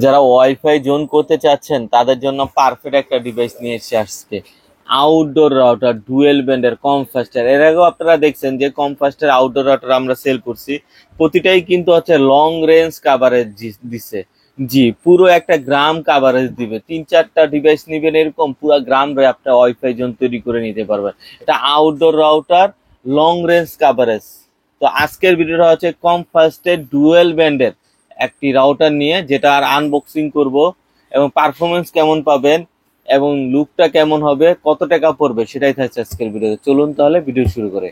যারা wifi zone করতে চাচ্ছেন তাদের জন্য পারফেক্ট একটা ডিভাইস নিয়ে এসে আসছে। আউটডোর রাউটার ডুয়েল ব্যান্ডের কম ফাস্টার। এর আগেও আপনারা দেখছেন যে কম ফাস্টার আউটডোর রাউটার আমরা সেল করছি, প্রতিটাই কিন্তু হচ্ছে লং রেঞ্জ কাভারেজ দিছে। জি, পুরো একটা গ্রাম কাভারেজ দিবে। 3-4টা ডিভাইস নিবেন, এরকম পুরো গ্রাম আপনি ওয়াইফাই জোন তৈরি করে নিতে পারবেন। এটা outdoor router, long range coverage. তো আজকের ভিডিওটা হচ্ছে কম ফাস্টের ডুয়েল ব্যান্ডের একটি রাউটার নিয়ে, যেটা আর আনবক্সিং করব এবং পারফরমেন্স কেমন পাবেন এবং লুকটা কেমন হবে, কত টাকা পড়বে, সেটাই থাকছে আজকের ভিডিওতে। চলুন তাহলে ভিডিও শুরু করে।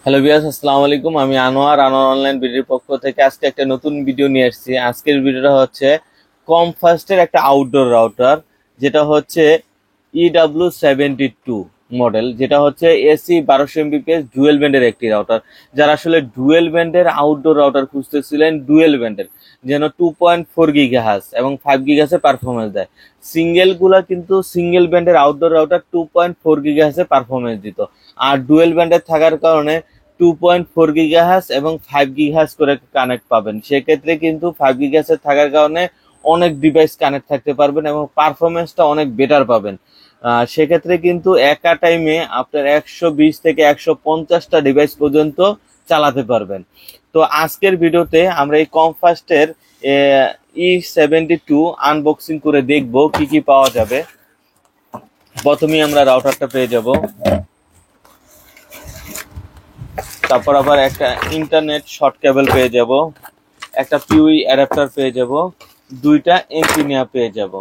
হ্যালো ভিউয়ার্স, আসসালামু আলাইকুম। আমি আনোয়ার অনলাইন ভিডিওর পক্ষ থেকে আজকে একটা নতুন ভিডিও নিয়ে আসছি। আজকের ভিডিওটা হচ্ছে কম ফাস্টের একটা আউটডোর রাউটার, যেটা হচ্ছে EW72 মডেল, যেটা হচ্ছে এসি 1200 এমবিপিএস ডুয়েল ব্যান্ডের একটি রাউটার। যারা আসলে ডুয়েল ব্যান্ডের আউটডোর রাউটার খুঁজতেছিলেন, ডুয়েল ব্যান্ডের যেন 2.4 গিগাহার্জ এবং 5 গিগাহার্জের পারফরমেন্স দেয়। সিঙ্গেল গুলা কিন্তু সিঙ্গেল ব্যান্ডের আউটডোর রাউটার 2.4 গিগাহার্জের পারফরমেন্স দিত, আর ডুয়েল ব্যান্ডের থাকার কারণে 2.4 গিগাহার্জ এবং 5 গিগাহার্জ করে কানেক্ট পাবেন। সেক্ষেত্রে কিন্তু 5 গিগাহার্জের থাকার কারণে অনেক ডিভাইস কানেক্ট থাকতে পারবেন এবং পারফরমেন্সটা অনেক বেটার পাবেন। সেক্ষেত্রে কিন্তু একা টাইমে আপনার 120 থেকে 150টা ডিভাইস পর্যন্ত চালাতে পারবেন। তো আজকের ভিডিওতে আমরা এই কমফাস্টের E72 আনবক্সিং করে দেখব কি কি পাওয়া যাবে। প্রথমেই আমরা রাউটারটা পেয়ে যাব, তারপর আবার একটা ইন্টারনেট শর্ট কেবল পেয়ে যাব, একটা পিউই অ্যাডাপ্টার পেয়ে যাব, দুইটা এন্টিনিয়া পেয়ে যাব,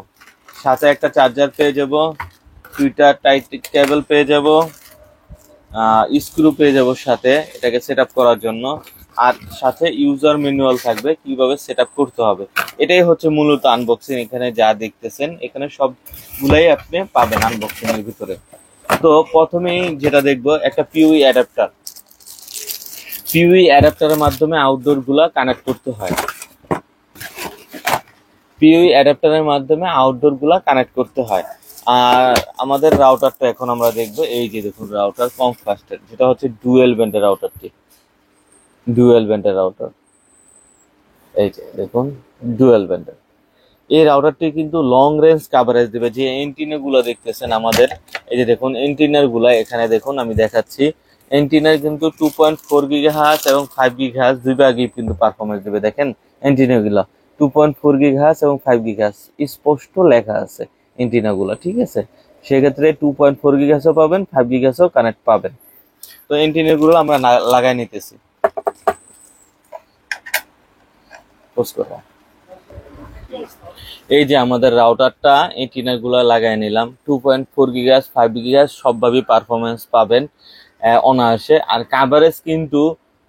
সাথে একটা চার্জার পেয়ে যাব, দুইটা টাইট কেবল পেয়ে যাব, স্ক্রু পেয়ে যাব সাথে এটাকে সেট আপ করার জন্য, আর সাথে ইউজার ম্যানুয়াল থাকবে কিভাবে সেট আপ করতে হবে। এটাই হচ্ছে মূলত আনবক্সিং। এখানে যা দেখতেছেন এখানে সবগুলাই আপনি পাবেন আনবক্সিং এর ভিতরে। তো প্রথমেই যেটা দেখবো, একটা পিউই অ্যাডাপ্টার। পিউই অ্যাডাপ্টারের মাধ্যমে আউটডোর গুলা কানেক্ট করতে হয়। পিউই অ্যাডাপ্টারের মাধ্যমে আউটডোর গুলা কানেক্ট করতে হয়। আর আমাদের রাউটারটা এখন আমরা দেখবো, এই যে দেখুন রাউটার কমফাস্টের, যেটা হচ্ছে ডুয়েল ব্যান্ডের রাউটারটি। ডুয়েল ব্যান্ডের রাউটার, এই যে দেখুন ডুয়েল ব্যান্ডের এই রাউটারটি কিন্তু লং রেঞ্জ কাভারেজ দেবে। যে এন্টিনা গুলো দেখতেছেন আমাদের, এই যে দেখুন এন্টিনার গুলা এখানে দেখুন, আমি দেখাচ্ছি। এন্টিনার কিন্তু 2.4 গিগাহার্জ এবং 5 গিগাহার্জ দুই ভাগেই কিন্তু পারফরমেন্স দেবে। দেখেন এন্টিনা গুলা 2.4 গিগাহার্জ এবং 5 গিগাহার্জ স্পষ্ট লেখা আছে এন্টিনা গুলা, ঠিক আছে। সেক্ষেত্রে 2.4 গিগাহার্জও পাবেন, 5 গিগাহার্জও কানেক্ট পাবেন। তো এন্টিনা গুলো আমরা লাগাই নিতেছি। পোস্ট করব, এই যে আমাদের রাউটারটা এন্টিনা গুলা লাগাই নিলাম। 2.4 গিগাহার্জ 5 গিগাহার্জ সবভাবেই পারফরমেন্স পাবেন অনায়াসে। আর কাভারেজ কিন্তু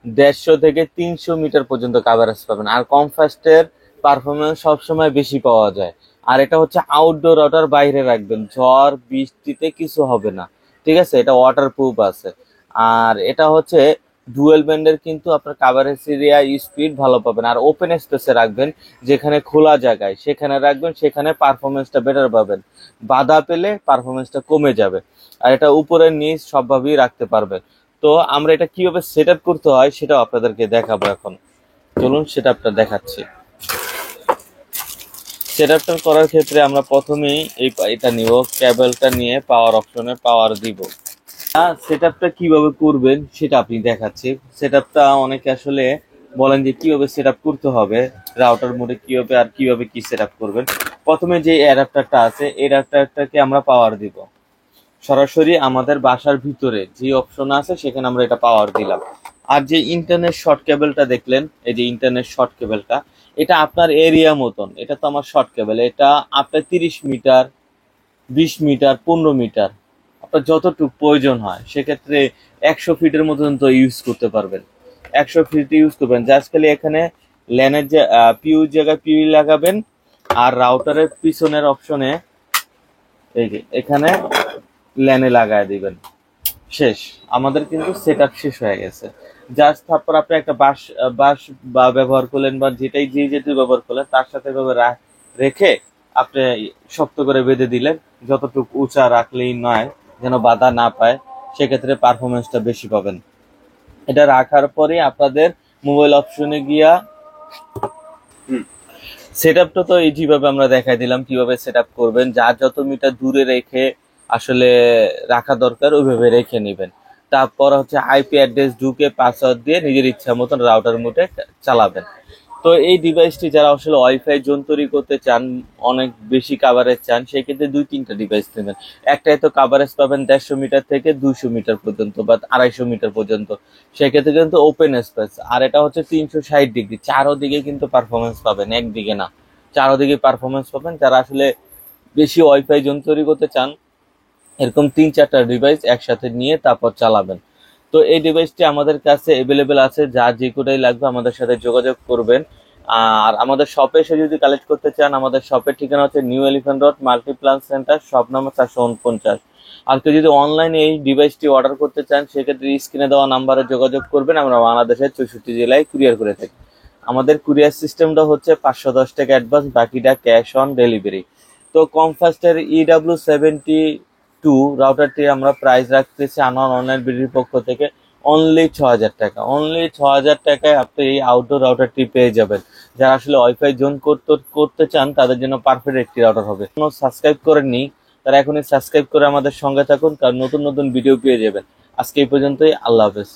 150 থেকে 300 মিটার পর্যন্ত কাভারেজ পাবেন। আর কমফাস্টের পারফরমেন্স সবসময় বেশি পাওয়া যায়। আর এটা হচ্ছে আউটডোর রাউটার, বাইরে রাখবেন, ঝড় বৃষ্টিতে কিছু হবে না, ঠিক আছে। এটা ওয়াটারপ্রুফ আছে। আর এটা হচ্ছে ডুয়েল ব্যান্ডের, কিন্তু আপনার কাভারেজ এরিয়া স্পিড ভালো পাবেন। আর ওপেন স্পেসে রাখবেন, যেখানে খোলা জায়গায় সেখানে রাখবেন, সেখানে পারফরমেন্সটা বেটার পাবেন। বাধা পেলে পারফরমেন্সটা কমে যাবে। আর এটা উপরের নিচ সবভাবেই রাখতে পারবেন। তো আমরা এটা কিভাবে সেট আপ করতে হয় সেটাও আপনাদেরকে দেখাবো এখন। চলুন সেট আপটা দেখাচ্ছি। সেট আপটা করার ক্ষেত্রে আমরা প্রথমেই এটা নিব, কেবলটা নিয়ে পাওয়ার অপশনে পাওয়ার দিব। সেট আপটা কিভাবে করবেন সেটা আপনি দেখাচ্ছি। সেট আপটা অনেকে আসলে বলেন যে কিভাবে সেট আপ করতে হবে রাউটার মোডে, কিভাবে আর কিভাবে কি সেট আপ করবেন। প্রথমে যে অ্যাডাপ্টারটা আছে এই অ্যাডাপ্টারটাকে আমরা পাওয়ার দিব। সরাসরি আমাদের বাসার ভিতরে যে অপশন আছে সেখানে আমরা এটা পাওয়ার দিলাম। আর যে ইন্টারনেট শর্ট কেবলটা দেখলেন, এই যে ইন্টারনেট শর্ট কেবলটা, এটা আপনার এরিয়া মতন। এটা তো আমার শর্ট কেবল, এটা আপনার 30 মিটার, 20 মিটার, 15 মিটার আপনার যতটুকু প্রয়োজন হয়। সেক্ষেত্রে 100 ফিটের মতন তো ইউজ করতে পারবেন। 100 ফিট ইউজ করবেন। জাস্ট খালি এখানে ল্যানের যে পিউ জায়গায় পিউ লাগাবেন, আর রাউটারের পিছনের অপশনে এই যে এখানে ল্যানে লাগায় দিবেন। শেষ, আমাদের কিন্তু সেটআপ শেষ হয়ে গেছে। জাস্ট তারপর আপনি একটা বাঁশ বাঁশ বা ব্যবহার করলেন বা যেটাই যেহেতু ব্যবহার করলেন তার সাথে এভাবে রেখে আপনি শক্ত করে বেঁধে দিলেন, যতটুকু উঁচা রাখলেই নয় যেন বাধা না পায়, সেক্ষেত্রে পারফরমেন্সটা বেশি পাবেন। এটা রাখার পরে আপনাদের মোবাইল অপশনে গিয়া সেটআপটা তো এই যেভাবে আমরা দেখাই দিলাম কিভাবে সেটআপ করবেন, যার যত মিটার দূরে রেখে আসলে রাখা দরকার ওইভাবে রেখে নেবেন। তারপর হচ্ছে আইপি অ্যাড্রেস ঢুকে পাসওয়ার্ড দিয়ে নিজের ইচ্ছা মতন রাউটার মোডে চালাবেন। তো এই ডিভাইসটি যারা আসলে ওয়াইফাই জোন তৈরি করতে চান, অনেক বেশি কাভারেজ চান, সেক্ষেত্রে 2-3টা ডিভাইস নেবেন। একটাই তো কাভারেজ পাবেন 150 মিটার থেকে 200 মিটার পর্যন্ত বা 250 মিটার পর্যন্ত, সেক্ষেত্রে কিন্তু ওপেন স্পেস। আর এটা হচ্ছে 360 ডিগ্রি, চারোদিকে কিন্তু পারফরমেন্স পাবেন, একদিকে না, চারোদিকে পারফরমেন্স পাবেন। যারা আসলে বেশি ওয়াইফাই জোন তৈরি করতে চান, এরকম 3-4টা ডিভাইস একসাথে নিয়ে তারপর চালাবেন। তো এই ডিভাইসটি আমাদের কাছে অ্যাভেলেবেল আছে, যার যে কোটাই লাগবে আমাদের সাথে যোগাযোগ করবেন। আর আমাদের শপে এসে যদি কালেক্ট করতে চান, আমাদের শপের ঠিকানা হচ্ছে new elephant road Multiplan centre, shop number 449। আর কেউ যদি অনলাইনে এই ডিভাইসটি অর্ডার করতে চান, সেক্ষেত্রে স্ক্রিনে দেওয়া নাম্বারে যোগাযোগ করবেন। আমরা বাংলাদেশের 64 জেলায় কুরিয়ার করে থাকি। আমাদের কুরিয়ার সিস্টেমটা হচ্ছে 510 টাকা অ্যাডভান্স, বাকিটা ক্যাশ অন ডেলিভারি। তো কমফাস্টের EW72 রাউটারটি আমরা প্রাইস রাখতেছি আনোয়ার অনলাইন বিডির পক্ষ থেকে অনলি 6,000 টাকা। অনলি 6,000 টাকায় আপনি এই আউটডোর রাউটারটি পেয়ে যাবেন। যারা আসলে ওয়াইফাই জোন করতে চান তাদের জন্য পারফেক্ট একটি রাউটার হবে। সাবস্ক্রাইব করেননি তারা এখনই সাবস্ক্রাইব করে আমাদের সঙ্গে থাকুন, কারণ নতুন নতুন ভিডিও পেয়ে যাবেন। আজকে এই পর্যন্তই, আল্লাহ হাফেজ।